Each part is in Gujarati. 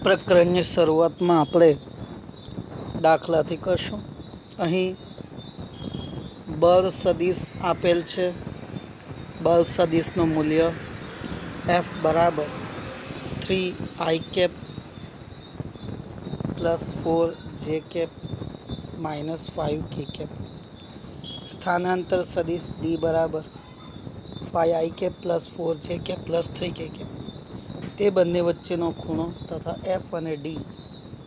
પ્રકરણની શરૂઆતમાં આપણે દાખલાથી કરશું. અહીં બળ સદિશ આપેલ છે. બળ સદિશનું મૂલ્ય F બરાબર 3i cap plus 4j cap minus 5k cap. સ્થાનાંતર સદિશ D બરાબર 5i cap plus 4j cap plus 3k cap. તે બંને વચ્ચેનો ખૂણો તથા F અને D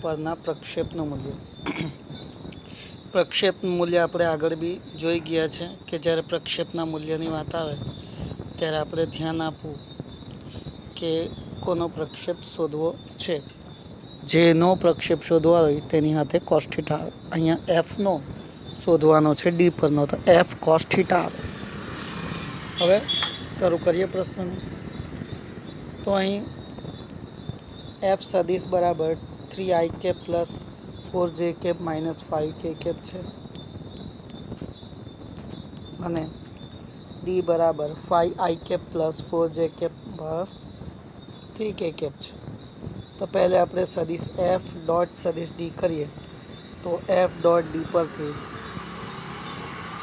પરના પ્રક્ષેપનું મૂલ્ય. પ્રક્ષેપનું મૂલ્ય આપણે આગળ બી જોઈ ગયા છે કે જ્યારે પ્રક્ષેપના મૂલ્યની વાત આવે ત્યારે આપણે ધ્યાન આપવું કે કોનો પ્રક્ષેપ શોધવો છે. જેનો પ્રક્ષેપ શોધવાનો હોય તેની સાથે cos થીટા આવે. અહીંયા Fનો શોધવાનો છે D પરનો, તો F cos થીટા આવે. હવે શરૂ કરીએ પ્રશ્નને. તો અહીં F સદિશ બરાબર 3i cap plus 4j cap minus 5k cap છે અને D બરાબર 5i cap plus 4j cap plus 3k cap છે. તો પહેલે આપણે સદિશ F ડોટ સદિશ D કરીએ તો F ડોટ D પરથી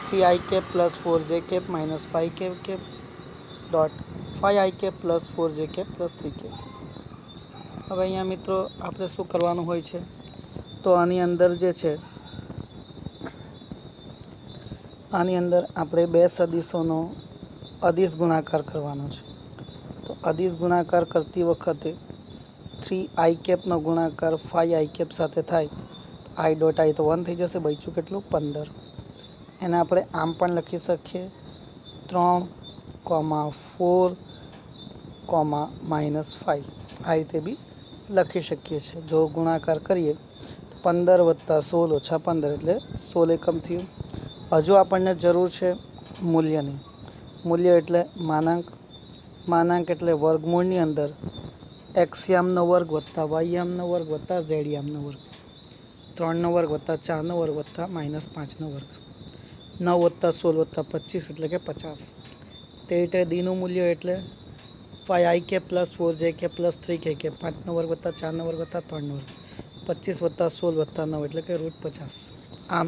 3i cap plus 4j cap minus 5k cap dot 5i cap plus 4j cap plus 3k. હવે અહીંયા મિત્રો આપણે શું કરવાનું હોય છે, તો આની અંદર જે છે, આની અંદર આપણે બે સદિશોનો અદિશ ગુણાકાર કરવાનો છે. તો અદિશ ગુણાકાર કરતી વખતે 3i કેપનો ગુણાકાર 5i કેપ સાથે થાય તો i ડોટ i તો 1 થઈ જશે. બચ્યું કેટલું? 15. એને આપણે આમ પણ લખી શકીએ 3,4,-5 આ રીતે બી લખી શકીએ છીએ. જો ગુણાકાર કરીએ તો 15 + 16 ઓછા 15 એટલે 16 એકમ થયું. હજુ આપણને જરૂર છે મૂલ્યની. મૂલ્ય એટલે માનાંક. માનાંક એટલે વર્ગમૂળની અંદર એક્સયામનો વર્ગ વત્તા વાયયામનો વર્ગ વત્તા ઝેડયામનો વર્ગ, 3નો વર્ગ વત્તા 4નો વર્ગ વત્તા -5નો વર્ગ, 9 + 16 + 25 એટલે કે 50. તે રીતે દીનું મૂલ્ય એટલે 5i cap plus 4j cap plus 3k cap, 5નો વર્ગ વત્તા 4નો વર્ગ વત્તા 3નો વર્ગ, 25 + 16 + 9 એટલે કે √50. આમ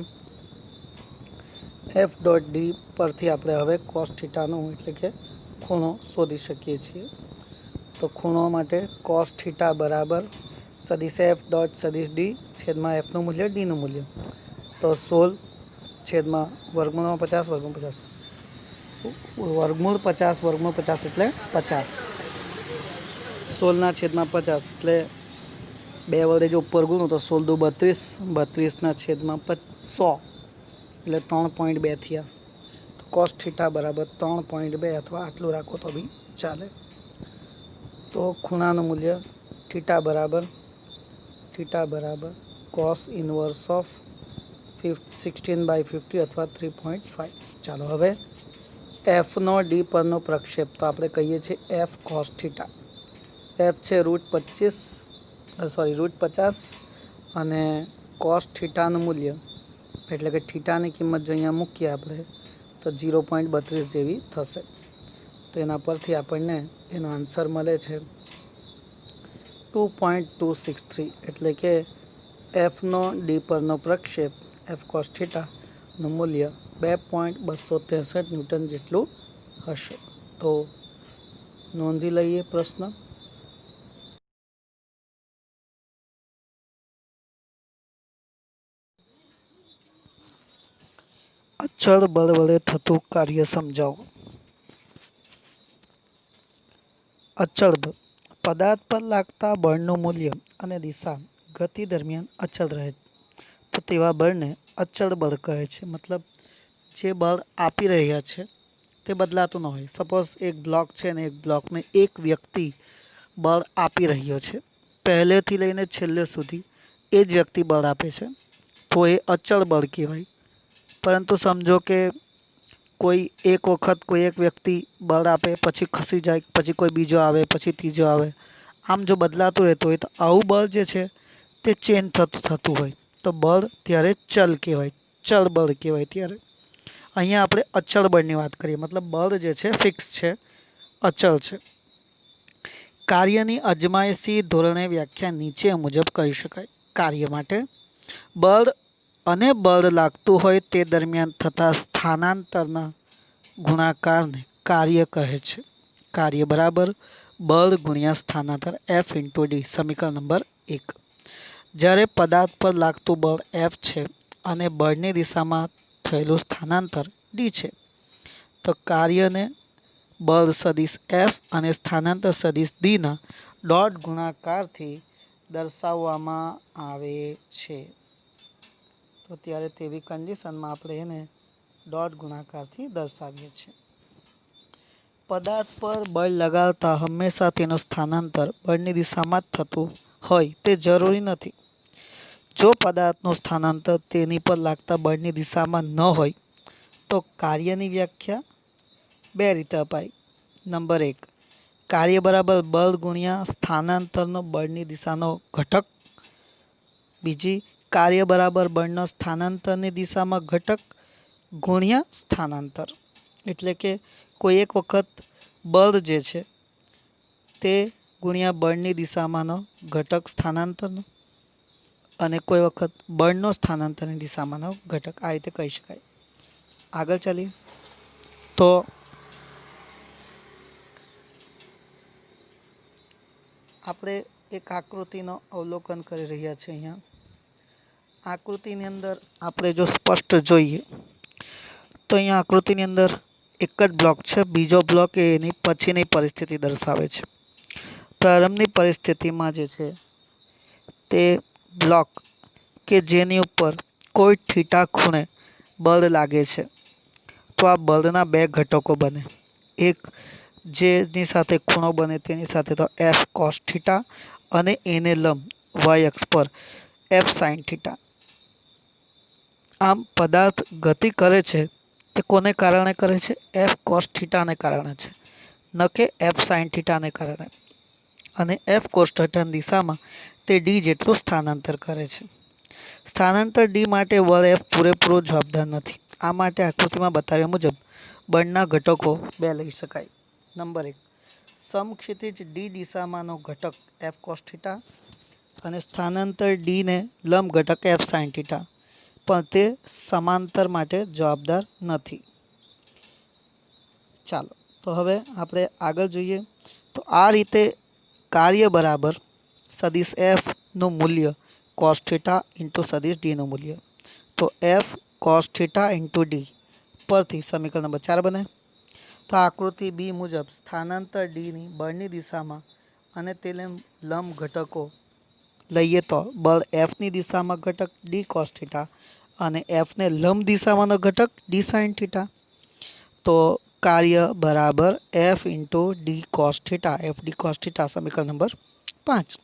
F ડોટ D પરથી આપણે હવે cos થીટાનું એટલે કે ખૂણો શોધી શકીએ છીએ. તો ખૂણો માટે cos થીટા બરાબર સદિશ F ડોટ સદિશ D છેદમાં Fનું મૂલ્ય Dનું મૂલ્ય. તો 16 છેદમાં વર્ગમૂળમાં 50 વર્ગમૂળ 50 વર્ગમૂળ 50 વર્ગમૂળ 50 એટલે 50. 16ના છેદમાં 50 એટલે 2 વડે જો ઉપર ગુણો તો 16 દુ 32, 32ના છેદમાં 100 એટલે 3.2 થયા. તો cos થીટા બરાબર 3.2 અથવા આટલું રાખો તો બી ચાલે. તો ખૂણાનું મૂલ્ય થીટા બરાબર cos ઇનવર્સ ઓફ 16/50 અથવા 3.5. ચાલો હવે Fનો D પરનો પ્રક્ષેપ તો આપણે કહીએ છીએ F cos થીટા. F છે √50 અને cos થીટાનું મૂલ્ય એટલે કે થીટાની કિંમત જો અહીંયા મૂકીએ આપણે તો 0.32 જેવી થશે. તો એના પરથી આપણને એનો આન્સર મળે છે 2.263 એટલે કે Fનો D પરનો પ્રક્ષેપ F cos થીટાનું મૂલ્ય 2.263 ન્યૂટન જેટલું હશે. તો નોંધી લઈએ પ્રશ્ન. અચળ બળ વડે થતું કાર્ય સમજાવો. અચળ બળ પદાર્થ પર લાગતા બળનું મૂલ્ય અને દિશા ગતિ દરમિયાન અચળ રહે તો તેવા બળને અચળ બળ કહે છે. મતલબ જે બળ આપી રહ્યા છે તે બદલાતું ન હોય. સપોઝ એક બ્લોક છે ને એક બ્લોકને એક વ્યક્તિ બળ આપી રહ્યો છે, પહેલેથી લઈને છેલ્લે સુધી એ જ વ્યક્તિ બળ આપે છે, તો એ અચળ બળ કહેવાય. પરંતુ સમજો કે કોઈ એક વખત કોઈ એક વ્યક્તિ બળ આપે, પછી ખસી જાય, પછી કોઈ બીજો આવે, પછી ત્રીજો આવે, આમ જો બદલાતું રહેતું હોય તો આવું બળ જે છે તે ચેન્જ થતું હોય તો બળ ત્યારે ચલ કહેવાય, ચળ બળ કહેવાય. ત્યારે અહીંયા આપણે અચળ બળની વાત કરીએ. મતલબ બળ જે છે ફિક્સ છે, અચળ છે. કાર્યની અજમાયશી ધોરણે વ્યાખ્યા નીચે મુજબ કહી શકાય. કાર્ય માટે બળ અને બળ લાગતું હોય તે દરમિયાન થતા સ્થાનાંતરના ગુણાકારને કાર્ય કહે છે. કાર્ય બરાબર બળ ગુણ્યા સ્થાનાંતર F ઇન્ટુ ડી. સમીકરણ નંબર 1. જ્યારે પદાર્થ પર લાગતું બળ F છે અને બળની દિશામાં થયેલું સ્થાનાંતર ડી છે, તો કાર્યને બળ સદિશ F અને સ્થાનાંતર સદિશ D ના ડોટ ગુણાકારથી દર્શાવવામાં આવે છે. તો ત્યારે તેવી કન્ડિશનમાં આપણે એને ડોટ ગુણાકારથી દર્શાવીએ છીએ. પદાર્થ પર બળ લગાવતા હંમેશા તેનું સ્થાનાંતર બળની દિશામાં જ થતું હોય તે જરૂરી નથી. જો પદાર્થનું સ્થાનાંતર તેની પર લાગતા બળની દિશામાં ન હોય તો કાર્યની વ્યાખ્યા બે રીતે અપાય. નંબર 1, કાર્ય બરાબર બળ ગુણ્યા સ્થાનાંતરનો બળની દિશાનો ઘટક. બીજી, કાર્ય બરાબર બળનો સ્થાનાંતરની દિશામાં ઘટક ગુણ્યા સ્થાનાંતર. એટલે કે કોઈ એક વખત બળ જે છે તે ગુણ્યા બળની દિશામાંનો ઘટક સ્થાનાંતરનો, અને કોઈ વખત બળનો સ્થાનાંતરની દિશામાંનો ઘટક. આ રીતે કહી શકાય. આગળ ચાલીએ તો આપણે એક આકૃતિનો અવલોકન કરી રહ્યા છીએ. અહીંયા આકૃતિની અંદર આપણે જો સ્પષ્ટ જોઈએ તો અહીંયા આકૃતિની અંદર એક જ બ્લોક છે. બીજો બ્લોક એ એની પછીની પરિસ્થિતિ દર્શાવે છે. પ્રારંભની પરિસ્થિતિમાં જે છે તે બ્લોક કે જેની ઉપર કોઈ થીટા ખૂણે બળ લાગે છે, તો આ બળના બે ઘટકો બને. એક જેની સાથે ખૂણો બને તેની સાથે તો F cos થીટા અને એને લંબ y અક્ષ પર F sin થીટા. આમ પદાર્થ ગતિ કરે છે તે કોને કારણે કરે છે? F cos થીટાને કારણે છે, ન કે F sin થીટાને કારણે. અને F cos થીટાની દિશામાં તે D જેટલું સ્થાનાંતર કરે છે. સ્થાનાંતર D માટે બળ F પૂરેપૂરો જવાબદાર નથી. આ માટે આકૃતિમાં બતાવ્યા મુજબ બળના ઘટકો બે લઈ શકાય. નંબર 1, સમક્ષિતિજ D દિશામાંનો ઘટક F cos થીટા અને સ્થાનાંતર D ને લંબ ઘટક F sin થીટા, પણ તે સમાંતર માટે જવાબદાર નથી. ચાલો તો હવે આપણે આગળ જોઈએ. તો આ રીતે કાર્ય બરાબર સદિશ F નું મૂલ્ય cos થીટા ઇન્ટુ સદિશ D નું મૂલ્ય, તો F cos theta into D પરથી સમીકરણ નંબર 4 બને. તો આકૃતિ બી મુજબ સ્થાનાંતર D ની બળની દિશામાં અને તેને લંબ ઘટકો લઈએ તો બળ F ની દિશામાં ઘટક D cos થીટા અને F ને લંબ દિશામાંનો ઘટક D sin થીટા. તો કાર્ય બરાબર F into D cos theta, FD cos theta. સમીકરણ નંબર 5.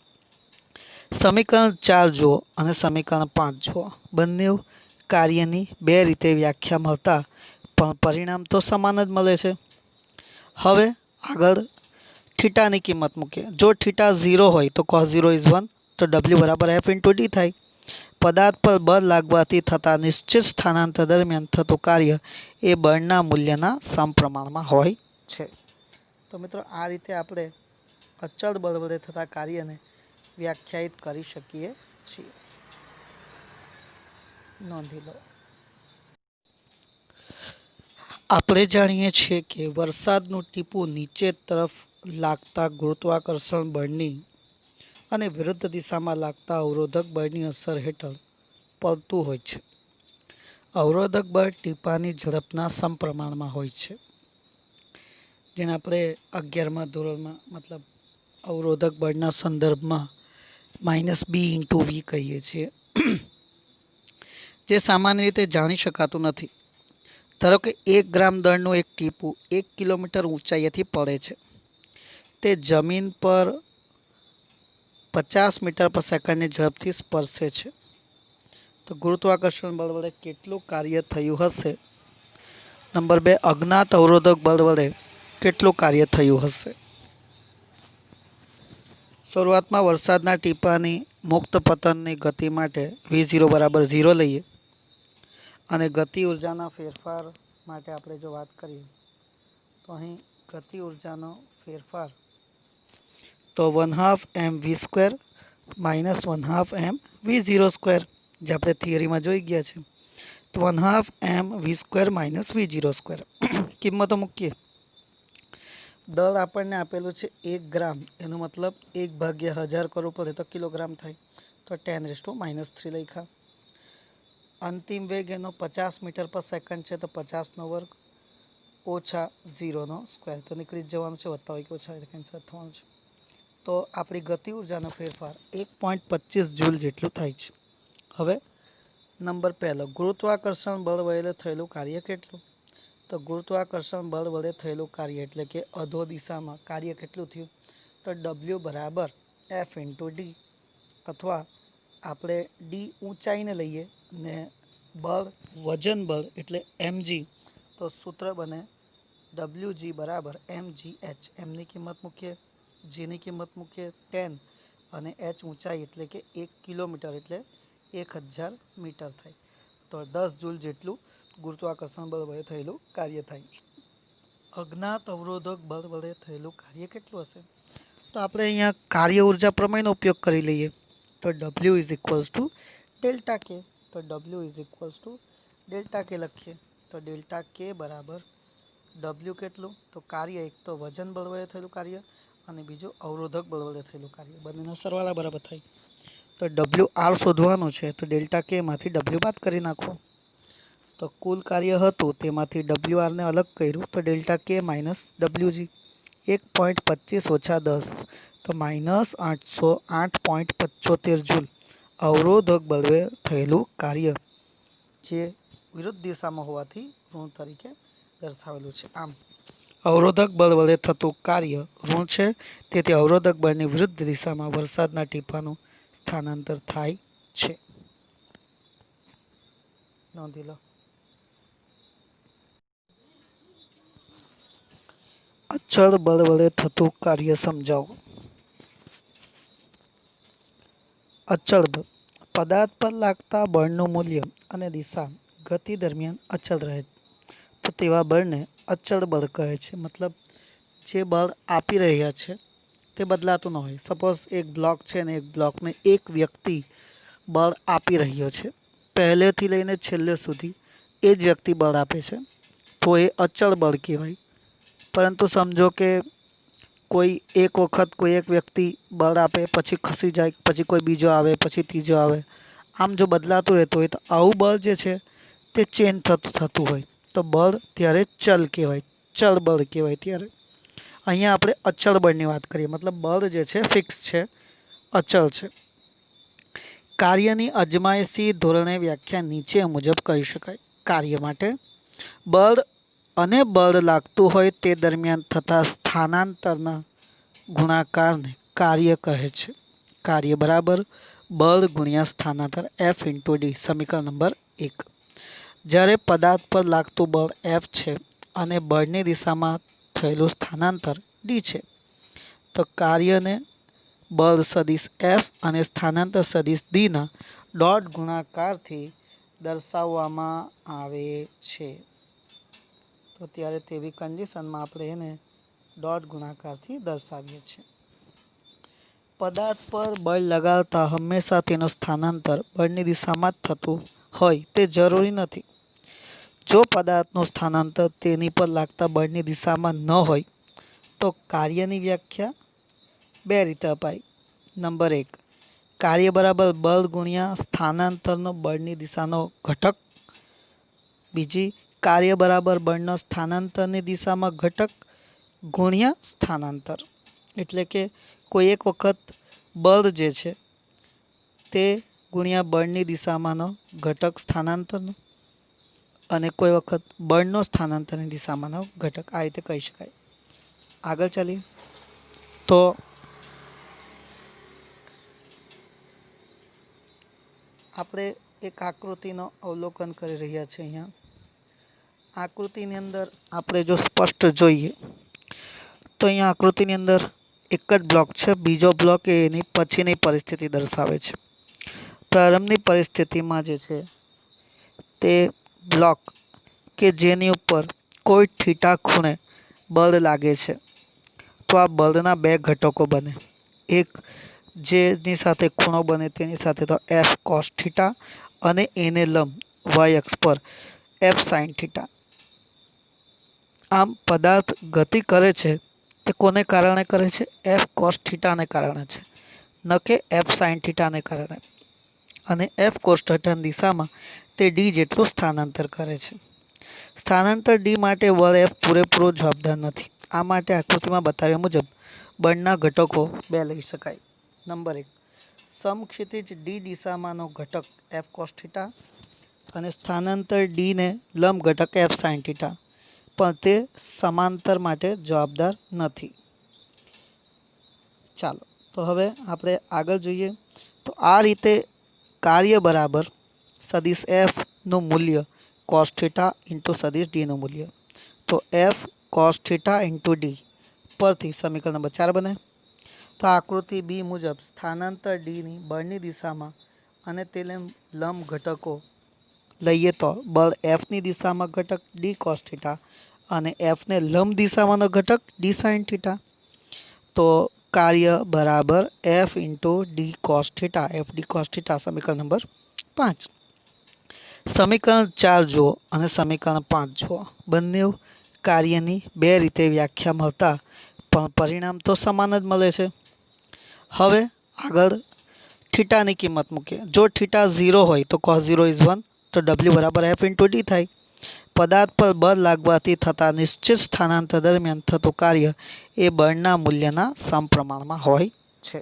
સમીકરણ 4 જુઓ અને સમીકરણ 5 જુઓ. બંને કાર્યની બે રીતે વ્યાખ્યા મળતા પણ પરિણામ તો સમાન જ મળે છે. હવે આગળ થીટાની કિંમત મૂકીએ. જો થીટા 0 હોય તો cos 0 is 1, તો W બરાબર F ઇન્ટુ D થાય. પદાર્થ પર બળ લાગવાથી થતા નિશ્ચિત સ્થાનાંતર દરમિયાન થતું કાર્ય એ બળના મૂલ્યના સમપ્રમાણમાં હોય છે. તો મિત્રો આ રીતે આપણે અચળ બળ વડે થતા કાર્યને વ્યાખ્યાયિત કરી શકીએ છીએ. નોંધી લો. આપણે જાણીએ છીએ કે વરસાદનું ટીપું નીચે તરફ લાગતા ગુરુત્વાકર્ષણ બળની અને વિરુદ્ધ દિશામાં લાગતા અવરોધક બળની અસર હેઠળ પડતું હોય છે. અવરોધક બળ ટીપાની ઝડપના સમપ્રમાણમાં હોય છે, જેને આપણે 11મા ધોરણમાં મતલબ અવરોધક બળના સંદર્ભમાં -b × v કહીએ છીએ, જે સામાન્ય રીતે જાણી શકાતું નથી. ધારો કે 1 ગ્રામ દળનું એક ટીપું 1 કિલોમીટર ઊંચાઈએથી પડે છે. તે જમીન પર 50 મીટર પર સેકન્ડની ઝડપથી સ્પર્શે છે. તો ગુરુત્વાકર્ષણ બળ વડે કેટલું કાર્ય થયું હશે? નંબર 2, અજ્ઞાત અવરોધક બળ વડે કેટલું કાર્ય થયું હશે? શરૂઆતમાં વરસાદના ટીપાની મુક્ત પતનની ગતિ માટે v0 બરાબર 0 લઈએ અને ગતિ ઉર્જાના ફેરફાર માટે આપણે જો વાત કરીએ તો અહીં ગતિ ઉર્જાનો ફેરફાર તો 1/2 mv² માઇનસ 1/2 mv², જે આપણે થિયરીમાં જોઈ ગયા છે. તો 1/2 mv² માઇનસ v². કિંમતો મૂકીએ. દળ આપણને આપેલું છે 1 ગ્રામ, એનો મતલબ 1/1000 કરવું પડે તો કિલોગ્રામ થાય, તો 10⁻³ લખ્યા. અંતિમ વેગ એનો 50 મીટર પર સેકન્ડ છે, તો 50 નો વર્ગ ઓછા 0 નો સ્ક્વેર, તો નીકળી જ જવાનું છે, વત્તા હોય કે ઓછા હોય કેન્સલ થવાનું છે. તો આપણી ગતિ ઉર્જાનો ફેરફાર 1.25 જૂલ જેટલું થાય છે. હવે નંબર પહેલો, ગુરુત્વાકર્ષણ બળ વડે થયેલું કાર્ય કેટલું? તો ગુરુત્વાકર્ષણ બળ વડે થયેલું કાર્ય એટલે કે અધો દિશામાં કાર્ય કેટલું થયું? તો W બરાબર F × D, અથવા આપણે ડી ઊંચાઈને લઈએ ને બળ વજન બળ એટલે mg, તો સૂત્ર બને WG બરાબર mgh. એમની કિંમત મૂકીએ, જીની કિંમત મૂકીએ 10, અને h ઊંચાઈ એટલે કે 1 કિલોમીટર એટલે 1000 મીટર થાય. તો 10 જૂલ જેટલું ગુરુત્વાકર્ષણ બળ વડે થયેલું કાર્ય થાય. અજ્ઞાત અવરોધક બળ વડે થયેલું કાર્ય કેટલું હશે? તો આપણે અહીંયા કાર્ય ઉર્જા પ્રમેયનો ઉપયોગ કરી લઈએ. તો W = ડેલ્ટા કે. તો W = ડેલ્ટા કે લખીએ. તો ડેલ્ટા કે બરાબર W કેટલું? તો કાર્ય, એક તો વજન બળ વડે થયેલું કાર્ય અને બીજું અવરોધક બળ વડે થયેલું કાર્ય, બંનેના સરવાળા બરાબર થાય. તો WR શોધવાનું છે, તો ડેલ્ટા કે માંથી W બાદ કરી નાખો. તો કુલ કાર્ય હતું તેમાંથી WR ને અલગ કર્યું, તો ડેલ્ટા કે માઇનસ WG. 1.25 ઓછા 10, તો માઇનસ 808.75 જૂલ અવરોધક બળે થયેલું કાર્ય, જે વિરુદ્ધ દિશામાં હોવાથી ઋણ તરીકે દર્શાવેલું છે. આમ અવરોધક બળ વડે થતું કાર્ય ઋણ છે, તેથી અવરોધક બળની વિરુદ્ધ દિશામાં વરસાદના ટીપાનું સ્થાનાંતર થાય છે. નોંધી લો. અચળ બળ વડે થતું કાર્ય સમજાવો. અચળ બળ પદાર્થ પર લાગતા બળનું મૂલ્ય અને દિશા ગતિ દરમિયાન અચળ રહે, તો તેવા બળને અચળ બળ કહે છે. મતલબ જે બળ આપી રહ્યા છે તે બદલાતું ન હોય. સપોઝ એક બ્લોક છે ને એક બ્લોકને એક વ્યક્તિ બળ આપી રહ્યો છે, પહેલેથી લઈને છેલ્લે સુધી એ જ વ્યક્તિ બળ આપે છે, તો એ અચળ બળ કહેવાય. પરંતુ સમજો કે કોઈ એક વખત કોઈ એક વ્યક્તિ બળ આપે, પછી ખસી જાય, પછી કોઈ બીજો આવે, પછી ત્રીજો આવે, આમ જો બદલાતું રહેતું હોય તો આવું બળ જે છે તે ચેન્જ થતું હોય, તો બળ ત્યારે ચલ કહેવાય, ચળ બળ કહેવાય. ત્યારે અહીંયા આપણે અચળ બળની વાત કરીએ, મતલબ બળ જે છે ફિક્સ છે, અચળ છે. કાર્યની અજમાયશી ધોરણે વ્યાખ્યા નીચે મુજબ કહી શકાય. કાર્ય માટે બળ અને બળ લાગતું હોય તે દરમિયાન થતા સ્થાનાંતરના ગુણાકારને કાર્ય કહે છે. કાર્ય બરાબર બળ ગુણ્યા સ્થાનાંતર F × D. સમીકરણ નંબર 1. જ્યારે પદાર્થ પર લાગતું બળ F છે અને બળની દિશામાં થયેલું સ્થાનાંતર D છે, તો કાર્યને બળ સદિશ F અને સ્થાનાંતર સદિશ D ના ડોટ ગુણાકારથી દર્શાવવામાં આવે છે. તો ત્યારે તેવી કન્ડિશનમાં આપણે એને ડોટ ગુણાકારથી દર્શાવીએ છીએ. પદાર્થ પર બળ લગાવતા હંમેશા તેનું સ્થાનાંતર બળની દિશામાં જ થતું હોય તે જરૂરી નથી. જો પદાર્થનું સ્થાનાંતર તેની પર લાગતા બળની દિશામાં ન હોય તો કાર્યની વ્યાખ્યા બે રીતે અપાય. નંબર 1, કાર્ય બરાબર બળ ગુણ્યા સ્થાનાંતરનો બળની દિશાનો ઘટક. બીજી, કાર્ય બરાબર બળનો સ્થાનાંતરની દિશામાં ઘટક ગુણ્યા સ્થાનાંતર. એટલે કે કોઈ એક વખત બળ જે છે તે ગુણ્યા બળની દિશામાંનો ઘટક સ્થાનાંતરનો, અને કોઈ વખત બળનો સ્થાનાંતરની દિશામાંનો ઘટક. આ રીતે કહી શકાય. આગળ ચાલીએ તો આપણે એક આકૃતિનો અવલોકન કરી રહ્યા છીએ. અહીંયા આકૃતિની અંદર આપણે જો સ્પષ્ટ જોઈએ તો અહીંયા આકૃતિની અંદર એક જ બ્લોક છે, બીજો બ્લોક એની પછીની પરિસ્થિતિ દર્શાવે છે. પ્રારંભની પરિસ્થિતિમાં જે છે તે બ્લોક કે જેની ઉપર કોઈ થીટા ખૂણે બળ લાગે છે, તો આ બળના બે ઘટકો બને. એક જેની સાથે ખૂણો બને તેની સાથે તો એફ કોસ થીટા અને એને લંબ વાય અક્ષ પર એફ સાઇન થીટા. આમ પદાર્થ ગતિ કરે છે તે કોને કારણે કરે છે? એફ કોસ થીટાને કારણે છે, ન કે એફ સાઇન થીટાને કારણે. અને એફ કોસ થીટાની દિશામાં તે ડી જેટલું સ્થાનાંતર કરે છે. સ્થાનાંતર ડી માટે બળ એફ પૂરેપૂરો જવાબદાર નથી. આ માટે આકૃતિમાં બતાવ્યા મુજબ બળના ઘટકો બે લઈ શકાય. નંબર 1, સમક્ષિતિજ ડી દિશામાંનો ઘટક એફ કોસ થીટા અને સ્થાનાંતર ડી ને લંબ ઘટક એફ સાઇન થીટા, પણ તે સમાંતર માટે જવાબદાર નથી. ચાલો તો હવે આપણે આગળ જોઈએ. તો આ રીતે કાર્ય બરાબર સદિશ એફ નું મૂલ્ય કોસ થીટા ઇન્ટુ સદિશ ડી નું મૂલ્ય. તો F cos theta into D પરથી સમીકરણ નંબર 4 બને. તો આકૃતિ બી મુજબ સ્થાનાંતર ડીની બળની દિશામાં અને તેને લંબ ઘટકો લઈએ તો બળ એફની દિશામાં ઘટક ડી કોસ થીટા અને એફને લંબ દિશામાંનો ઘટક ડી સાઇન થીટા. તો કાર્ય બરાબર F into D cos theta, F D cos theta, સમીકરણ નંબર 5. સમીકરણ 4 જુઓ અને સમીકરણ 5 જુઓ. બંને કાર્યની બે રીતે વ્યાખ્યા મળતા પણ પરિણામ તો સમાન જ મળે છે. હવે આગળ થીટાની કિંમત મૂકીએ. જો થીટા 0 હોય તો cos 0 is 1, તો W બરાબર એફ ઇન્ટુ ડી થાય. પદાર્થ પર બળ લાગવાથી થતા નિશ્ચિત સ્થાનાંતર દરમિયાન થતું કાર્ય એ બળના મૂલ્યના સમપ્રમાણમાં હોય છે.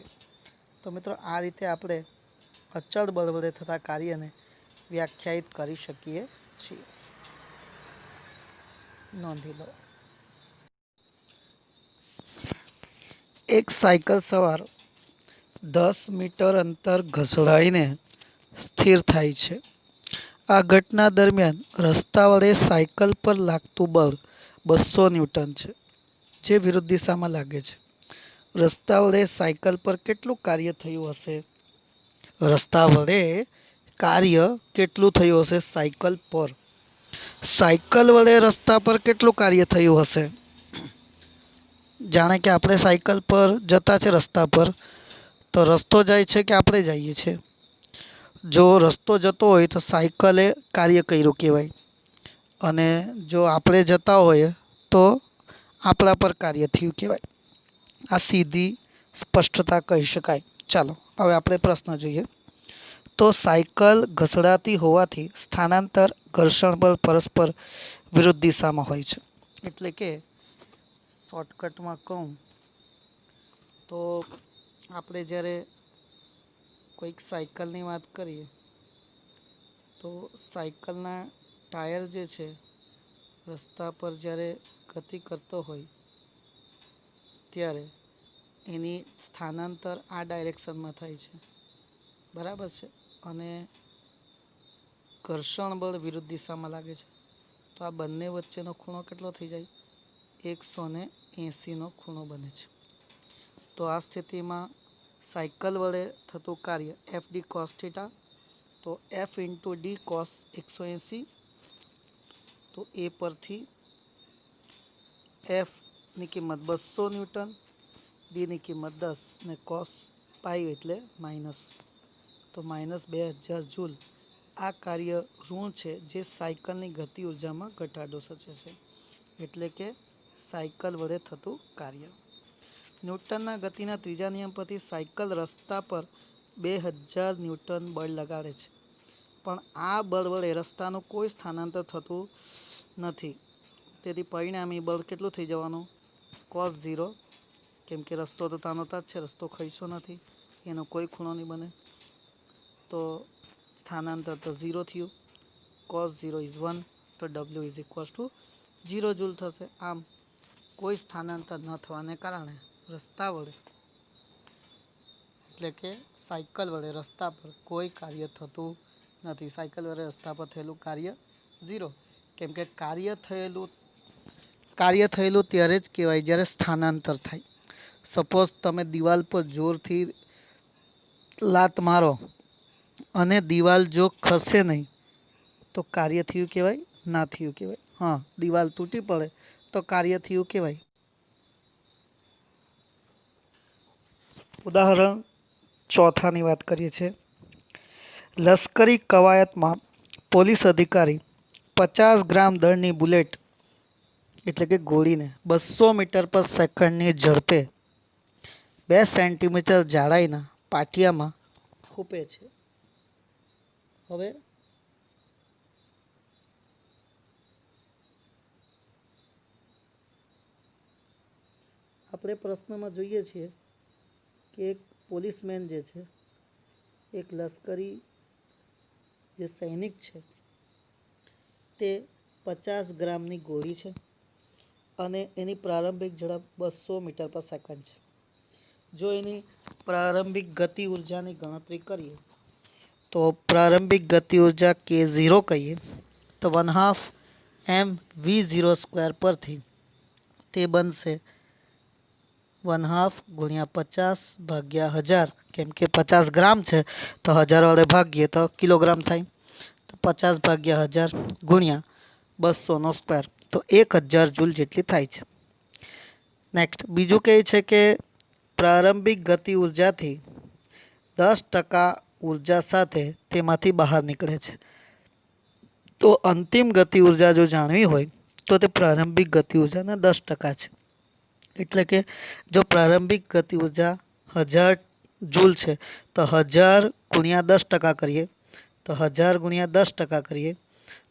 તો મિત્રો આ રીતે આપણે અચળ બળ વડે થતા કાર્યને વ્યાખ્યાયિત કરી શકીએ છીએ. નોંધી લો. એક સાયકલ સવાર 10 મીટર અંતર ઘસડાઈને સ્થિર થાય છે. આ ઘટના દરમિયાન રસ્તા વડે સાયકલ પર લાગતું બળ 200 ન્યૂટન છે, જે વિરુદ્ધ દિશામાં લાગે છે. રસ્તા વડે સાયકલ પર કેટલું કાર્ય થયું હશે? રસ્તા વડે કાર્ય કેટલું થયું હશે સાયકલ પર? સાયકલ વડે રસ્તા પર કેટલું કાર્ય થયું હશે? જાણે કે આપણે સાયકલ પર જતા છે રસ્તા પર, તો રસ્તો જાય છે કે આપણે જઈએ છીએ? જો રસ્તો જતો હોય તો સાયકલે કાર્ય કર્યું કહેવાય, અને જો આપણે જતા હોઈએ તો આપણા પર કાર્ય થયું કહેવાય. આ સીધી સ્પષ્ટતા કહી શકાય. ચાલો હવે આપણે પ્રશ્ન જોઈએ. તો સાયકલ ઘસડાતી હોવાથી સ્થાનાંતર ઘર્ષણ બળ પરસ્પર વિરુદ્ધ દિશામાં હોય છે. એટલે કે શોર્ટકટમાં કહું તો આપણે જ્યારે કોઈક સાયકલની વાત કરીએ તો સાયકલના ટાયર જે છે રસ્તા પર જ્યારે ગતિ કરતો હોય ત્યારે એની સ્થાનાંતર આ ડાયરેક્શનમાં થાય છે, બરાબર છે, અને ઘર્ષણ બળ વિરુદ્ધ દિશામાં લાગે છે. તો આ બંને વચ્ચેનો ખૂણો કેટલો થઈ જાય? 180 નો ખૂણો બને છે. તો આ સ્થિતિમાં સાયકલ વડે થતું કાર્ય એફ ડી કોસ થીટા, તો એફ ઇન્ટુ ડી કોસ 180. તો એ પરથી એફની કિંમત 200 ન્યૂટન, ડીની કિંમત 10 ને કોસ પાઈ એટલે માઇનસ, તો -2000 જૂલ. આ કાર્ય ઋણ છે જે સાયકલની ગતિ ઉર્જામાં ઘટાડો સૂચવે છે. એટલે કે સાયકલ વડે થતું કાર્ય. ન્યૂટનના ગતિના ત્રીજા નિયમ પરથી સાયકલ રસ્તા પર 2000 ન્યૂટન બળ લગાડે છે, પણ આ બળ વડે રસ્તાનું કોઈ સ્થાનાંતર થતું નથી. તેથી પરિણામી બળ કેટલું થઈ જવાનું? cos 0, કેમ કે રસ્તો તો તાનો તાજ છે, રસ્તો ખસ્યો નથી, એનો કોઈ ખૂણો નહીં બને, તો સ્થાનાંતર તો 0 થયું. cos 0 is 1, તો W is equals to 0 joule થશે. આમ કોઈ સ્થાનાંતર ન થવાને કારણે રસ્તા વડે એટલે કે સાયકલ વડે રસ્તા પર કોઈ કાર્ય થતું નથી. સાયકલ વડે રસ્તા પર થયેલું કાર્ય 0, કેમ કે કાર્ય થયેલું ત્યારે જ કહેવાય જ્યારે સ્થાનાંતર થાય. સપોઝ તમે દિવાલ પર જોરથી લાત મારો અને દિવાલ જો ખસે નહીં તો કાર્ય થયું કહેવાય? ના થયું કહેવાય. હા, દિવાલ તૂટી પડે તો કાર્ય થયું કહેવાય. ઉદાહરણ ચોથાની વાત કરીએ છીએ. લશ્કરી કવાયતમાં પોલીસ અધિકારી 50 ગ્રામ દળની બુલેટ એટલે કે ગોળીને 200 મીટર પર સેકન્ડની ઝડપે 2 સેન્ટીમીટર જાડાઈના પાટિયામાં ફૂંપે છે. હવે આપણે પ્રશ્નમાં જોઈએ છીએ કે એક પોલીસમેન જે છે, એક લશ્કરી જે સૈનિક છે, તે 50 ગ્રામની ગોળી છે અને એની પ્રારંભિક ઝડપ 200 મીટર પર સેકન્ડ છે. જો એની પ્રારંભિક ગતિ ઉર્જાની ગણતરી કરીએ તો પ્રારંભિક ગતિ ઉર્જા K0 કહીએ તો 1/2 mv0² પરથી તે બનશે 1/2 ગુણ્યા 50 ભાગ્યા 1000. કેમ કે 50 ગ્રામ છે તો 1000 વડે ભાગીએ તો કિલોગ્રામ થાય. તો 50 ભાગ્યા 1000 ગુણ્યા 200નો સ્ક્વેર તો 1000 જૂલ જેટલી થાય છે. નેક્સ્ટ બીજું કહે છે કે પ્રારંભિક ગતિ ઉર્જાથી 10% ઉર્જા સાથે તેમાંથી બહાર નીકળે છે. તો અંતિમ ગતિ ઉર્જા જો જાણવી હોય તો તે પ્રારંભિક ગતિ ઉર્જાના 10% છે. એટલે કે જો પ્રારંભિક ગતિ ઉર્જા 1000 જૂલ છે તો 1000 ગુણ્યા 10% કરીએ તો 1000 ગુણ્યા 10% કરીએ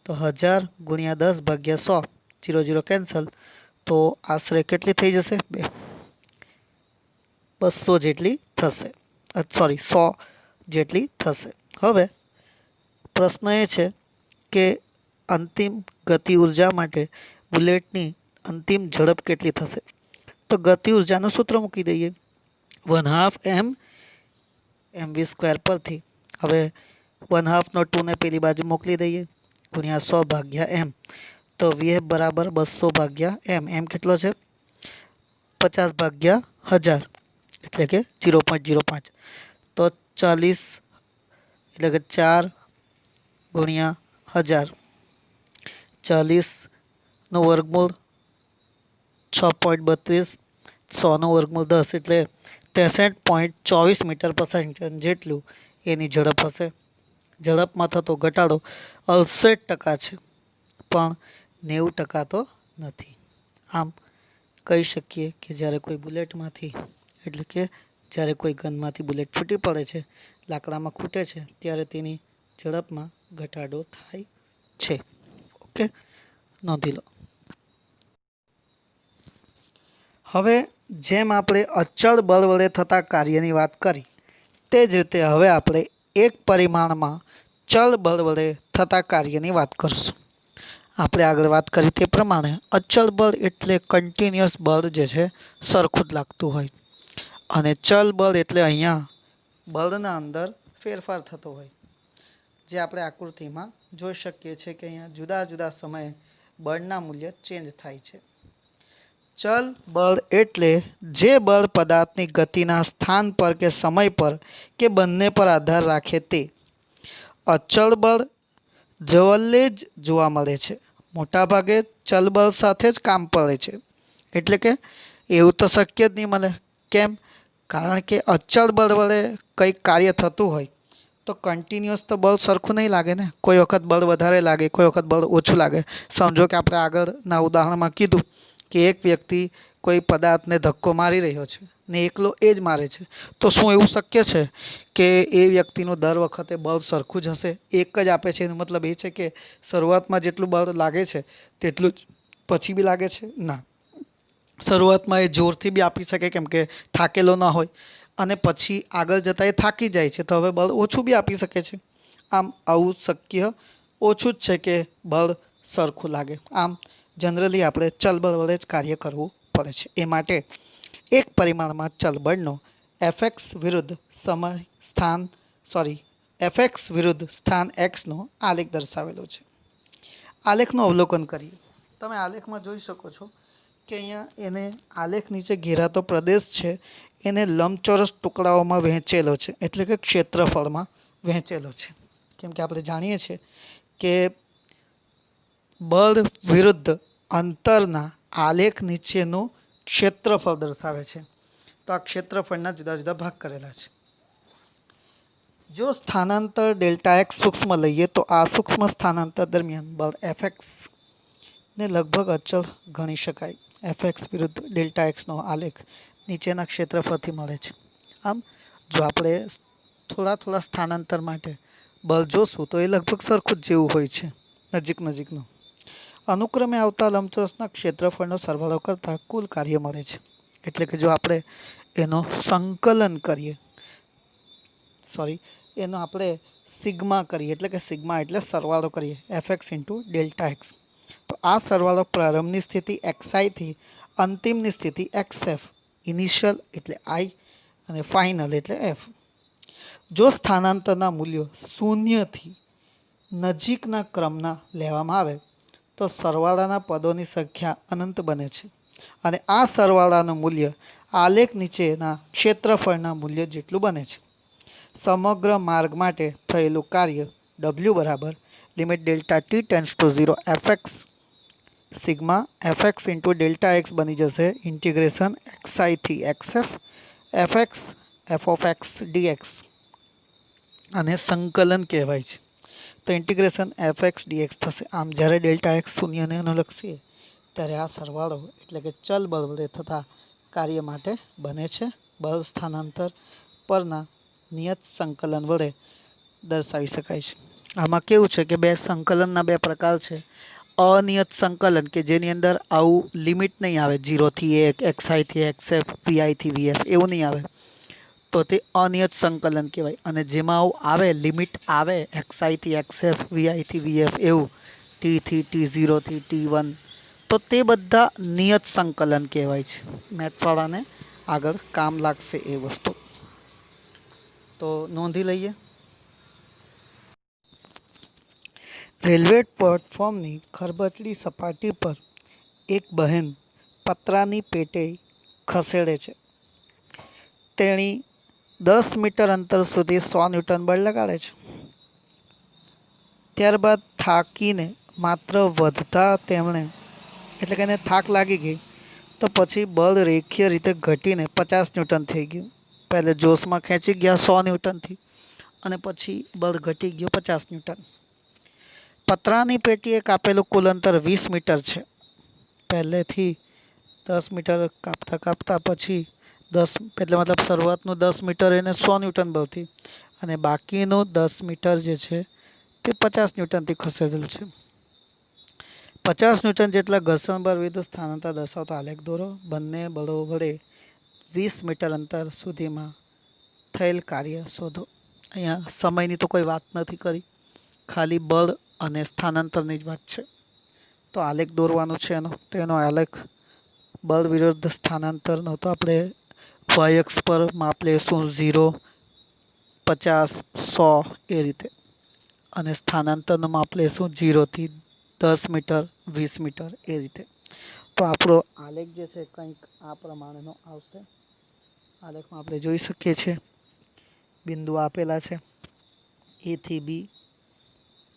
તો 1000 ગુણ્યા 10 ભાગ્યા 100, 0 0 કેન્સલ, તો આશરે કેટલી થઈ જશે? 200 જેટલી થશે, સોરી 100 જેટલી થશે. હવે પ્રશ્ન એ છે કે અંતિમ ગતિ ઉર્જા માટે બુલેટની અંતિમ ઝડપ કેટલી થશે? તો ગતિ ઉર્જાનું સૂત્ર મૂકી દઈએ 1/2 mv² પરથી. હવે 1/2 નો 2 ને પેલી બાજુ મોકલી દઈએ ગુણ્યા 100 ભાગ્યા m. તો vf બરાબર 200 ભાગ્યા m. m કેટલો છે? 50 ભાગ્યા 1000 એટલે કે 0.05. તો 40 એટલે કે 4 ગુણ્યા 1000, 40નું વર્ગમૂળ 6.32, 100નું વર્ગમૂળ 10 એટલે 63.24 મીટર પર સેકન્ડ જેટલું એની ઝડપ હશે. ઝડપમાં થતો ઘટાડો 68% છે પણ 90% તો નથી. આમ કહી શકીએ કે જ્યારે કોઈ બુલેટમાંથી એટલે કે જ્યારે કોઈ ગનમાંથી બુલેટ છૂટી પડે છે, લાકડામાં ખૂટે છે, ત્યારે તેની ઝડપમાં ઘટાડો થાય છે. ઓકે, નોંધી લો. હવે જેમ આપણે અચળ બળ વડે થતા કાર્યની વાત કરી તે જ રીતે હવે આપણે એક પરિમાણમાં ચલ બળ વડે થતા કાર્યની વાત કરીશું. આપણે આગળ વાત કરી તે પ્રમાણે અચળ બળ એટલે કન્ટિન્યુઅસ બળ જે છે સરખું જ લાગતું હોય, અને ચલ બળ એટલે અહીંયા બળના અંદર ફેરફાર થતો હોય. જે આપણે આકૃતિમાં જોઈ શકીએ છીએ કે અહીંયા જુદા જુદા સમયે બળના મૂલ્ય ચેન્જ થાય છે. ચલ બળ એટલે જે બળ પદાર્થની ગતિના સ્થાન પર કે સમય પર કે બંને પર આધાર રાખે તે. અચળ બળ જવલ્લે જ જોવા મળે છે. મોટાભાગે ચલ બળ સાથે જ કામ પડે છે. એટલે કે એવું તો શક્ય જ નહીં મળે. કેમ? કારણ કે અચળ બળ વડે કંઈક કાર્ય થતું હોય તો કન્ટિન્યુઅસ તો બળ સરખું નહીં લાગે ને. કોઈ વખત બળ વધારે લાગે, કોઈ વખત બળ ઓછું લાગે. સમજો કે આપણે આગળના ઉદાહરણમાં કીધું કે એક વ્યક્તિ કોઈ પદાર્થને ધક્કો મારી રહ્યો છે ને એકલો એ જ મારે છે, તો શું એવું શક્ય છે કે એ વ્યક્તિનું દર વખતે બળ સરખું જ હશે? એક જ આપે છે એનો મતલબ એ છે કે શરૂઆતમાં જેટલું બળ લાગે છે તેટલું જ પછી બી લાગે છે? ના. શરૂઆતમાં એ જોરથી બી આપી શકે કેમ કે થાકેલો ના હોય, અને પછી આગળ જતાં એ થાકી જાય છે તો હવે બળ ઓછું બી આપી શકે છે. આમ આવું શક્ય ઓછું જ છે કે બળ સરખું લાગે. આમ જનરલી આપણે ચલબળ વડે જ કાર્ય કરવું પડે છે. એ માટે એક પરિમાણમાં ચલબળનો એફએક્સ વિરુદ્ધ સ્થાન એક્સનો આલેખ દર્શાવેલો છે. આલેખનું અવલોકન કરીએ. તમે આલેખમાં જોઈ શકો છો કે અહીંયા એને આલેખ નીચે ઘેરાતો પ્રદેશ છે એને લંબચોરસ ટુકડાઓમાં વહેંચેલો છે, એટલે કે ક્ષેત્રફળમાં વહેંચેલો છે. કેમ કે આપણે જાણીએ છીએ કે બળ વિરુદ્ધ અંતરના આલેખ નીચેનું ક્ષેત્રફળ દર્શાવે છે. તો આ ક્ષેત્રફળના જુદા જુદા ભાગ કરેલા છે. જો સ્થાનાંતર ડેલ્ટા એક્સ સૂક્ષ્મ લઈએ તો આ સૂક્ષ્મ સ્થાનાંતર દરમિયાન બળ એફએક્સ ને લગભગ અચળ ગણી શકાય. એફએક્સ વિરુદ્ધ ડેલ્ટા એક્સનો આલેખ નીચેના ક્ષેત્રફળથી મળે છે. આમ જો આપણે થોડા સ્થાનાંતર માટે બળ જોશું તો એ લગભગ સરખું જ જેવું હોય છે, નજીકનું. અનુક્રમે આવતા લંબચોરસના ક્ષેત્રફળનો સરવાળો કરતાં કુલ કાર્ય મળે છે. એટલે કે જો આપણે એનો સંકલન કરીએ, એનો આપણે સિગ્મા કરીએ, એટલે કે સિગ્મા એટલે સરવાળો કરીએ એફએક્સ ઇન્ટુ ડેલ્ટા એક્સ, તો આ સરવાળો પ્રારંભની સ્થિતિ xi થી અંતિમની સ્થિતિ xf, ઇનિશિયલ એટલે i અને ફાઇનલ એટલે f. જો સ્થાનાંતરના મૂલ્યો શૂન્યથી નજીકના ક્રમના લેવામાં આવે તો સરવાળાના પદોની સંખ્યા અનંત બને છે અને આ સરવાળાનું મૂલ્ય આલેખ નીચેના ક્ષેત્રફળના મૂલ્ય જેટલું બને છે. સમગ્ર માર્ગ માટે થયેલું કાર્ય w બરાબર limit delta t tends to 0 fx sigma fx into delta x બની જશે ઇન્ટિગ્રેશન xi થી xf fx f of x dx, અને સંકલન કહેવાય છે. તો ઇન્ટિગ્રેશન fx dx થશે. આમ જ્યારે ડેલ્ટા એક્સ શૂન્યને અનુલક્ષીએ ત્યારે આ સરવાળો એટલે કે ચલ બળ વડે થતા કાર્ય માટે બને છે. બળ સ્થાનાંતર પરના નિયત સંકલન વડે દર્શાવી શકાય છે. આમાં કેવું છે કે બે સંકલનના બે પ્રકાર છે. અનિયત સંકલન કે જેની અંદર આવું લિમિટ નહીં આવે, 0 થી 1, xi થી xf, vi થી vf એવું નહીં આવે, તો તે અનિયત સંકલન કહેવાય. અને જેમાં આવું આવે, લિમિટ આવે xi થી xf, vi થી vf એવું, t થી t0 થી t1, તો તે બધા નિયત સંકલન કહેવાય છે. મેથ્સવાળાને આગળ કામ લાગશે એ વસ્તુ, તો નોંધી લઈએ. રેલવે પ્લેટફોર્મની ખરબચડી સપાટી પર એક બહેન પતરાની પેટે ખસેડે છે. તેણી 10 મીટર અંતર સુધી 100 ન્યૂટન બળ લગાડે છે. ત્યારબાદ થાકીને માત્ર વધતા તેમણે એટલે કે એને થાક લાગી ગઈ, તો પછી બળ રેખીય રીતે ઘટીને 50 ન્યૂટન થઈ ગયું. પહેલે જોશમાં ખેંચી ગયા 100 ન્યૂટનથી અને પછી બળ ઘટી ગયો 50 ન્યૂટન. પતરાની પેટીએ કાપેલું કુલ અંતર 20 મીટર છે. પહેલેથી 10 મીટર કાપતા પછી 10 એટલે મતલબ શરૂઆતનું 10 મીટર એને 100 ન્યૂટન બળથી અને બાકીનું 10 મીટર જે છે તે 50 ન્યૂટનથી ખસેડેલ છે. 50 ન્યૂટન જેટલા ઘર્ષણ બળ વિરુદ્ધ સ્થાનાંતર દર્શાવતો આલેખ દોરો. બંને બળો વડે 20 મીટર અંતર સુધીમાં થયેલ કાર્ય શોધો. અહીંયા સમયની તો કોઈ વાત નથી કરી, ખાલી બળ અને સ્થાનાંતરની જ વાત છે. તો આલેખ દોરવાનો છે એનો, તો એનો આલેખ બળ વિરુદ્ધ સ્થાનાંતરનો તો આપણે y અક્ષ પર માપ લેશું 0, 50, 100 એ રીતે, અને સ્થાનાંતરનું માપ લેશું 0 થી 10 મીટર, 20 મીટર એ રીતે. તો આપણો આલેખ જે છે કંઈક આ પ્રમાણેનો આવશે. આલેખમાં આપણે જોઈ શકીએ છીએ બિંદુ આપેલા છે, એ થી બી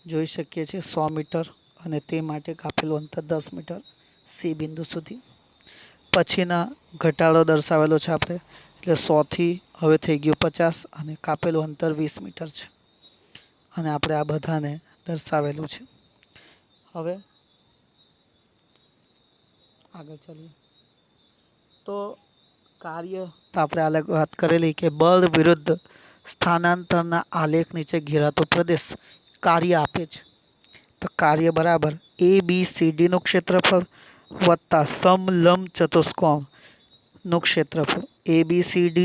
જોઈ શકીએ છીએ 100 મીટર અને તે માટે કાપેલું અંતર 10 મીટર સી બિંદુ સુધી. પછીના ઘટાડો દર્શાવેલો છે આપણે, એટલે 100 થી હવે થઈ ગયું 50 અને કાપેલું અંતર 20 મીટર છે, અને આપણે આ બધાને દર્શાવેલું છે. હવે આગળ ચાલીએ તો કાર્ય તો આપણે આલેખ વાત કરેલી કે બળ વિરુદ્ધ સ્થાનાંતરના આલેખ નીચે ઘેરાતો પ્રદેશ કાર્ય આપે છે. તો કાર્ય બરાબર ABCD નું ક્ષેત્રફળ વત્તા સમલંબ ચતુષ્કોણનું ક્ષેત્રફળ. ABCD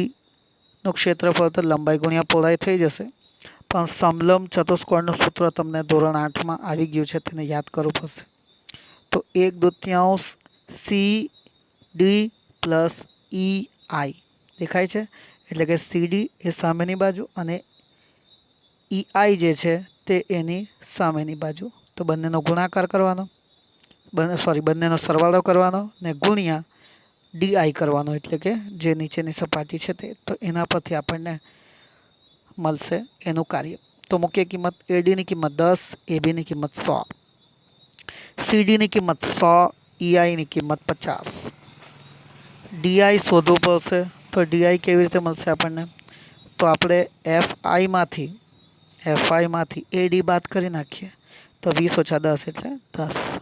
નું ક્ષેત્રફળ તો લંબાઈ ગુણ્યા પહોળાઈ થઈ જશે, પણ સમલંબ ચતુષ્કોણનું સૂત્ર તમને ધોરણ 8માં આવી ગયું છે, તેને યાદ કરવું પડશે. તો 1/2 CD પ્લસ EI દેખાય છે, એટલે કે CD એ સામેની બાજુ અને EI જે છે તે એની સામેની બાજુ. તો બંનેનો ગુણાકાર કરવાનો, બંનેનો સરવાળો કરવાનો ને ગુણ્યા DI કરવાનો, એટલે કે જે નીચેની સપાટી છે તે. તો એના પરથી આપણને મળશે એનું કાર્ય. તો મુખ્ય કિંમત AD ની કિંમત 10, AB ની કિંમત 100, CD ની કિંમત 100, EI ની કિંમત 50. DI શોધવું પડશે, તો ડીઆઈ કેવી રીતે મળશે આપણને? તો આપણે એફઆઈમાંથી એડી બાદ કરી નાખીએ તો 20 ઓછા 10 એટલે 10.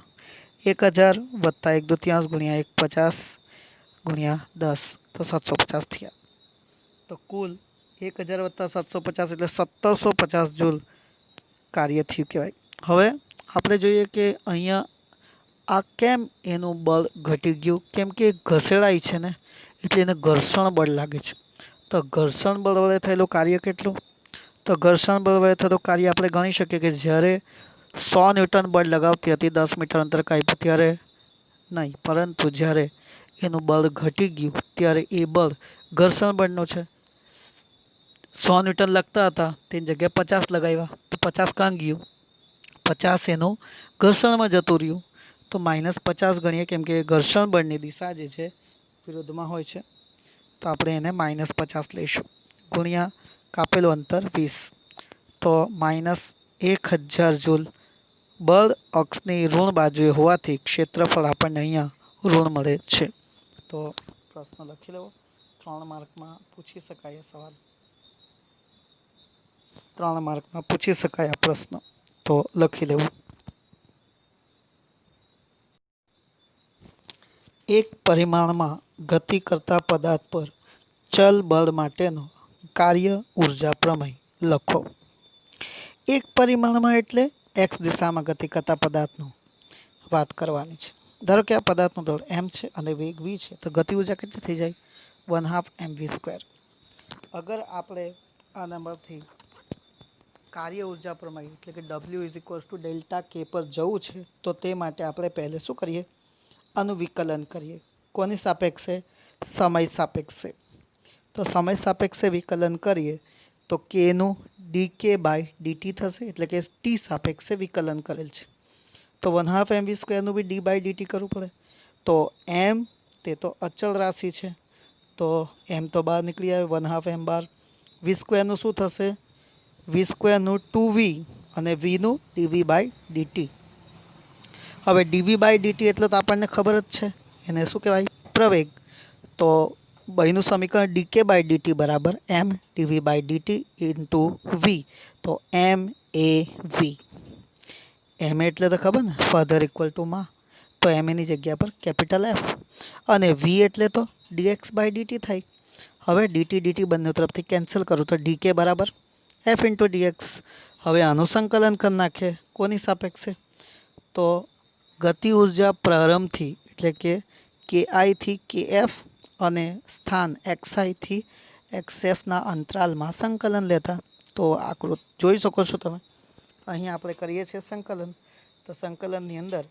1000 વત્તા 1/2 ગુણ્યા 150 ગુણ્યા 10 તો 750 થયા. તો કુલ 1000 વત્તા 750 એટલે 1750 જૂલ કાર્ય થયું કહેવાય. હવે આપણે જોઈએ કે અહીંયા આ કેમ એનું બળ ઘટી ગયું? કેમ કે ઘસેડાય છે ને, એટલે એને ઘર્ષણ બળ લાગે છે. તો ઘર્ષણ બળ વડે થયેલું કાર્ય કેટલું? તો ઘર્ષણ બળ વડે થતું કાર્ય આપણે ગણી શકીએ કે જ્યારે 100 ન્યૂટન બળ લગાવતી હતી 10 મીટર અંતર કાપ્યું ત્યારે નહીં, પરંતુ જ્યારે એનું બળ ઘટી ગયું ત્યારે એ બળ ઘર્ષણ બળનું છે. 100 ન્યૂટન લગતા હતા તેની જગ્યાએ 50 લગાવ્યા તો 50 કાં ગયું? 50 એનું ઘર્ષણમાં જતું રહ્યું. તો -50 ગણીએ, કેમ કે ઘર્ષણ બળની દિશા જે છે વિરુદ્ધમાં હોય છે, તો આપણે એને -50 લઈશું ગુણ્યા કાપેલું અંતર 20. તો -1000 જૂલ બળ અક્ષની ઋણ બાજુએ હોવાથી ક્ષેત્રફળ આપણને અહીંયા ઋણ મળે છે. તો પ્રશ્ન લખી લેવો. 3 માર્કમાં પૂછી શકાય સવાલ. 3 માર્કમાં પૂછી શકાય આ પ્રશ્ન, તો લખી લેવું. એક પરિમાણમાં ગતિ કરતા પદાર્થ પર ચલ બળ માટેનો કાર્ય ઉર્જા પ્રમેય લખો. એક પરિમાણમાં એટલે x દિશામાં ગતિ કરતા પદાર્થનું વાત કરવાની છે. ધારો કે આ પદાર્થનું દળ m છે અને વેગ v છે, તો ગતિ ઉર્જા કેટલી થઈ જાય? 1/2 mv². અગર આપણે આ નંબરથી કાર્ય ઉર્જા પ્રમેય એટલે કે W = Δk પર જવું છે, તો તે માટે આપણે પહેલે શું કરીએ? આનું વિકલન કરીએ. કોની સાપેક્ષે? સમય સાપેક્ષે. તો સમય સાપેક્ષે વિકલન કરીએ તો kનું dk/dt થશે, એટલે કે t સાપેક્ષે વિકલન કરેલ છે. તો 1/2 mv² નું બી d/dt કરવું પડે. તો m તે તો અચળ રાશિ છે, તો m તો બહાર નીકળી આવે 1/2 m બાર. v² નું શું થશે? v² નું 2v અને v નું dv/dt. હવે dv/dt એટલે તો આપણને ખબર જ છે, એને શું કહેવાય? પ્રવેગ. તો બહીનું સમીકરણ dk/dt બરાબર m dv/dt ઇન્ટુ v. તો m a v. m એટલે તો ખબર ને, ફાધર ઇક્વલ ટુ માં, તો m એની જગ્યા પર કેપિટલ F. અને v એટલે તો dx/dt થાય. હવે dt બંને તરફથી કેન્સલ કરું તો dk બરાબર f ઇન્ટુ dx. હવે આનું સંકલન કરી નાખીએ. કોની સાપેક્ષે? તો ગતિ ઉર્જા પ્રારંભથી એટલે કે ki થી kf અને સ્થાન xi થી xfના અંતરાલમાં સંકલન લેતા. તો આકૃતિ જોઈ શકો છો તમે. અહીં આપણે કરીએ છીએ સંકલન. તો સંકલનની અંદર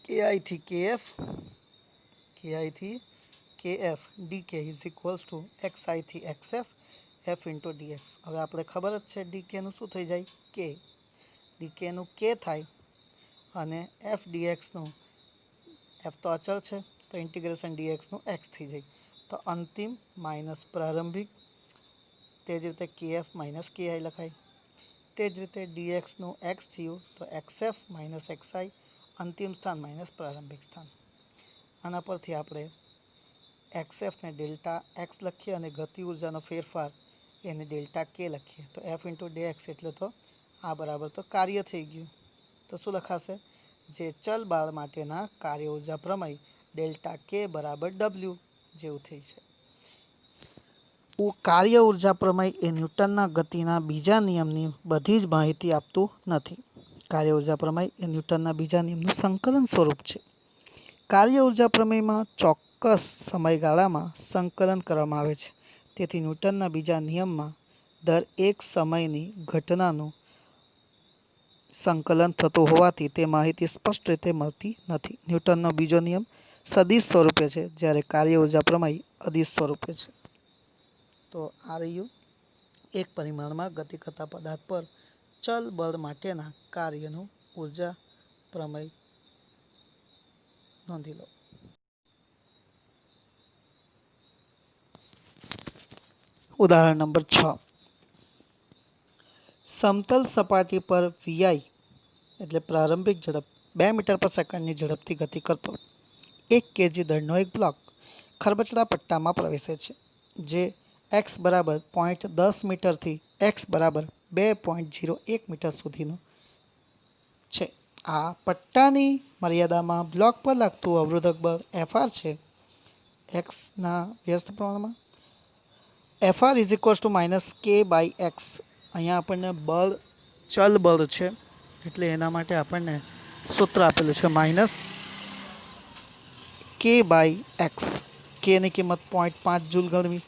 ki થી kf dk = xi થી xf f ઇન્ટુ dx. હવે આપણે ખબર જ છે dk નું શું થઈ જાય? k. dk નું k થાય અને f dx નું, f તો અચળ છે તો ઇન્ટિગ્રેશન dx નું x થઈ જાય. તો અંતિમ માઇનસ પ્રારંભિક, તે જ રીતે kf - ki લખાય. તે જ રીતે dx નું x થયું તો xf - xi, અંતિમ સ્થાન માઇનસ પ્રારંભિક સ્થાન. આના પરથી આપણે xf ને ડેલ્ટા x લખીએ અને ગતિ ઉર્જાનો ફેરફાર એને ડેલ્ટા k લખીએ. તો f ઇન્ટુ dx એટલે તો આ બરાબર તો કાર્ય થઈ ગયું. તો શું લખાશે? જે ચલ બળ માટેના કાર્ય ઉર્જા પ્રમેય ડેલ્ટા k બરાબર w જેવું થઈ છે. કાર્ય ઉર્જા પ્રમેય એ ન્યૂટનના ગતિના બીજા નિયમની બધી જ માહિતી આપતું નથી. કાર્ય ઉર્જા પ્રમેય એ ન્યૂટનના બીજા નિયમનું સંકલન સ્વરૂપ છે. કાર્ય ઉર્જા પ્રમેયમાં ચોક્કસ સમયગાળામાં સંકલન કરવામાં આવે છે. તેથી ન્યૂટનના બીજા નિયમમાં દર એક સમયની ઘટનાનું સંકલન થતું હોવાથી તે માહિતી સ્પષ્ટ રીતે મળતી નથી. ન્યૂટનનો બીજો નિયમ સદિશ સ્વરૂપે છે, જ્યારે કાર્ય ઉર્જા પ્રમેય અદિશ સ્વરૂપે છે. તો આ રહ્યું એક પરિમાણમાં ગતિ કરતા પદાર્થ પર ચલ બળ માટેના કાર્યનું ઉર્જા પ્રમેય. નોંધી લો. ઉદાહરણ નંબર 6. સમતલ સપાટી પર vi એટલે પ્રારંભિક ઝડપ 2 મીટર પર સેકન્ડની ઝડપથી ગતિ કરતો 1 kg દળનો એક બ્લોક ખરબચડા પટ્ટામાં પ્રવેશે છે. જે x બરાબર 0.10 મીટરથી x બરાબર 2.01 મીટર સુધીનું છે. આ પટ્ટાની મર્યાદામાં બ્લોક પર લાગતું અવરોધક બળ Fr છે એક્સના વ્યસ્ત પ્રમાણમાં. Fr is equals to minus કે બાય એક્સ. અહીંયા આપણને બળ ચલ બળ છે એટલે એના માટે આપણને સૂત્ર આપેલું છે માઇનસ કે બાય એક્સ. કેની કિંમત 0.5 જૂલ ગણવી.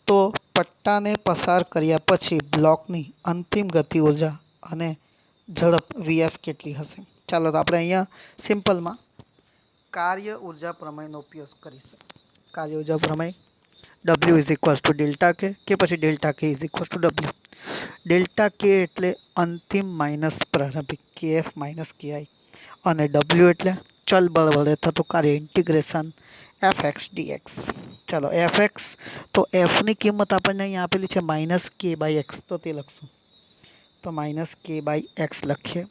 તો પટ્ટાને પસાર કર્યા પછી બ્લોકની અંતિમ ગતિ ઉર્જા અને ઝડપ વીએફ કેટલી હશે? ચાલો તો આપણે અહીંયા સિમ્પલમાં કાર્ય ઉર્જા પ્રમેયનો ઉપયોગ કરીશું. કાર્ય ઉર્જા પ્રમેય W is equals to delta કે પછી ડેલ્ટા કે is equals to W. Delta કે એટલે અંતિમ માઇનસ પ્રારંભિક, KF માઇનસ KI, અને W એટલે ચલ બળ વડે થતું કાર્ય ઇન્ટિગ્રેશન fx dx. ચાલો fx, તો fની કિંમત આપણને અહીંયા આપેલી છે માઇનસ કે બાય એક્સ, તો તે લખશું. તો માઇનસ કે બાય એક્સ લખીએ.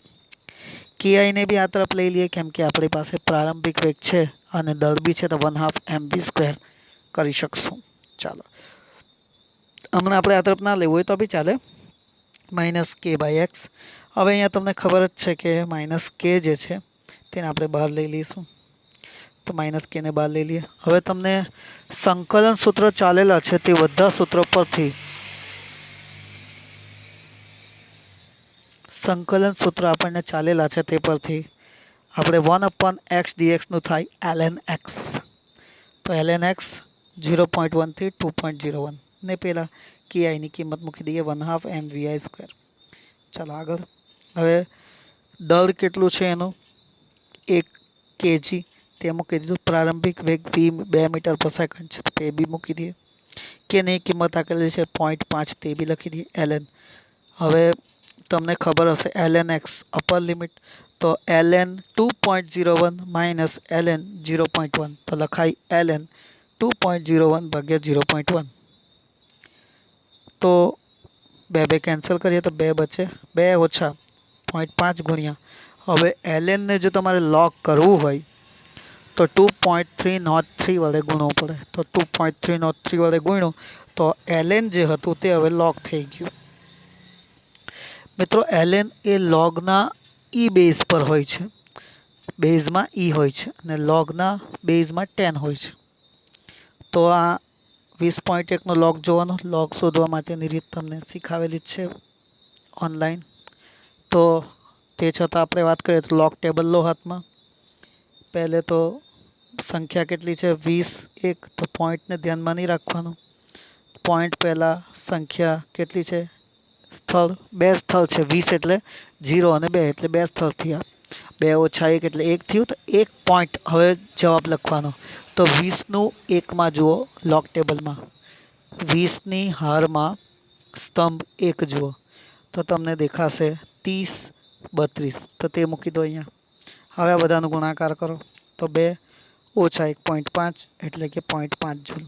KI ને બી આ તરફ લઈ લઈએ કેમ કે આપણી પાસે પ્રારંભિક વેગ છે અને દળ બી છે તો 1/2 mv² કરી શકશું. ચાલો હમણાં આપણે આ તરફ ના લેવું હોય તો બી ચાલે. માઇનસ કે બાય એક્સ. હવે અહીંયા તમને ખબર જ છે કે માઇનસ કે જે છે તેને આપણે બહાર લઈ લઈશું. તો માઇનસ કેને બહાર લઈ લઈએ. હવે તમને સંકલન સૂત્ર ચાલેલા છે તે બધા સૂત્રો પરથી સંકલન સૂત્ર આપણને ચાલેલા છે તે પરથી આપણે 1/x dx નું થાય ln x. તો ln x 0.1 થી 2.01 ને પહેલાં ki ની કિંમત મૂકી દઈએ 1/2 mvi². ચાલો આગળ. હવે દળ કેટલું છે એનું 1 kg તે મૂકી દીધું. પ્રારંભિક વેગ v 2 મીટર પર સેકન્ડ છે તે બી મૂકી દઈએ. કેની કિંમત આપેલી છે 0.5 તે બી લખી દઈએ ln. હવે તમને ખબર હશે ln x અપર લિમિટ, તો ln 2.01 માઇનસ ln 0.1, તો લખાય ln 2.01 ભાગ્યા 0.1. તો 2 કેન્સલ કરીએ તો 2 બચે, 2 ઓછા 0.5 ગુણ્યા. હવે ln ને જો તમારે લોગ કરવું હોય તો 2.303 વડે ગુણવું પડે. તો 2.303 વડે ગુણ્યું તો ln જે હતું તે હવે લોગ થઈ ગયું. મિત્રો ln એ લોગના ઈ બેઝ પર હોય છે, બેઝમાં ઈ હોય છે અને લોગના બેઝમાં 10 હોય છે. તો આ 20.1નો લોગ જોવાનો, લોગ શોધવા માટેની રીત તમને શીખાવેલી જ છે ઓનલાઈન. તો તે છતાં આપણે વાત કરીએ તો લોગ ટેબલ લો હાથમાં. પહેલે તો સંખ્યા કેટલી છે 21, તો પોઈન્ટને ધ્યાનમાં નહીં રાખવાનું. પોઈન્ટ પહેલાં સંખ્યા કેટલી છે, સ્થળ 2 સ્થળ છે. 20 એટલે 0 અને 2 એટલે 2 સ્થળ થયા. 2 ઓછા 1 એટલે 1 થયું. તો 1 પોઈન્ટ હવે જવાબ લખવાનો. તો 20નું 1માં જુઓ લોગ ટેબલમાં, 20ની હારમાં સ્તંભ 1 જુઓ તો તમને દેખાશે 30, 32, તો તે મૂકી દો અહીંયા. હવે આ બધાનો ગુણાકાર કરો તો 2 ઓછા 1.5 એટલે કે 0.5 જૂલ.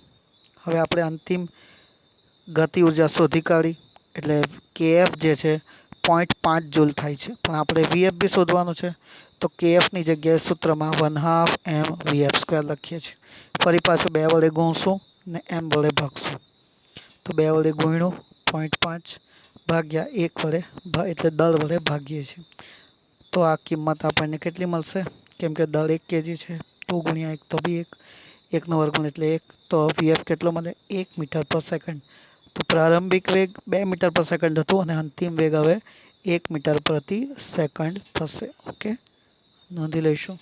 હવે આપણે અંતિમ ગતિ ઉર્જા શોધી કાઢી એટલે kf જે છે 0.5 જૂલ થાય છે, પણ આપણે vf બી શોધવાનું છે. તો kfની જગ્યાએ સૂત્રમાં 1/2 mvf² લખીએ છીએ. ફરી પાછું 2 વડે ગુણશું ને m વડે ભાગશું. તો 2 વડે ગુણ્યું 0.5 ભાગ્યા 1 વડે એટલે દળ વડે ભાગીએ છીએ. તો આ કિંમત આપણને કેટલી મળશે, કેમ કે દળ 1 kg છે, 2 ગુણ્યા 1 તો બી 1, 1નો વર્ગમૂળ એટલે 1. તો vf કેટલો મળે 1 મીટર પર સેકન્ડ. તો પ્રારંભિક વેગ 2 મીટર પર સેકન્ડ હતું અને અંતિમ વેગ હવે 1 મીટર પ્રતિ સેકન્ડ થશે. ઓકે, નોંધી લઈશું.